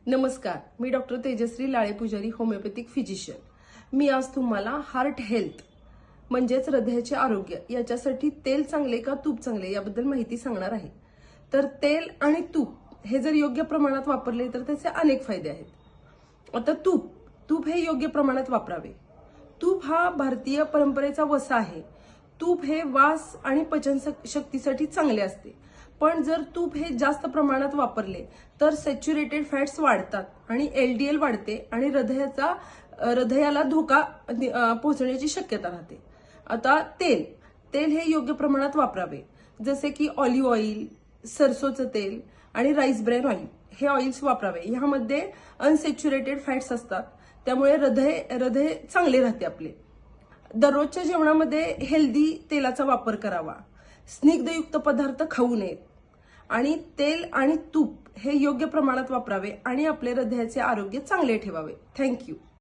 नमस्कार, मी डॉक्टर तेजश्री लाळे पुजारी, homeopathic physician. मी आज तुम्हाला हार्ट हेल्थ म्हणजेच हृदयाचे आरोग्य याच्यासाठी तेल चांगले का तूप चांगले याबद्दल माहिती सांगणार आहे. तर तेल आणि तूप हे जर योग्य प्रमाणात वापरले तर त्याचे अनेक फायदे आहेत. आता तूप हे योग्य प्रमाणात वापरावे. तूप हा भारतीय परंपरेचा वसा आहे. तूप हे वास आणि पचन शक्तीसाठी चांगले असते. पण जर तूप हे जास्त प्रमाणात वापरले तर सॅच्युरेटेड फॅट्स वाढतात आणि LDL वाढते आणि हृदयाला धोका पोहोचण्याची शक्यता राहते. आता तेल हे योग्य प्रमाणात वापरावे. जसे की ऑलिव्ह ऑइल, सरसोचं तेल आणि राईस ब्रॅन ऑइल हे ऑइल्स वापरावे. ह्यामध्ये अनसॅच्युरेटेड फॅट्स असतात, त्यामुळे हृदय चांगले राहते आपले. दररोजच्या जेवणामध्ये हेल्दी तेलाचा वापर करावा. स्निग्धयुक्त पदार्थ खाऊ नयेत आणि तेल आणि तूप हे योग्य प्रमाणात वापरावे आणि आपले हृदयाचे आरोग्य चांगले ठेवावे. थँक्यू.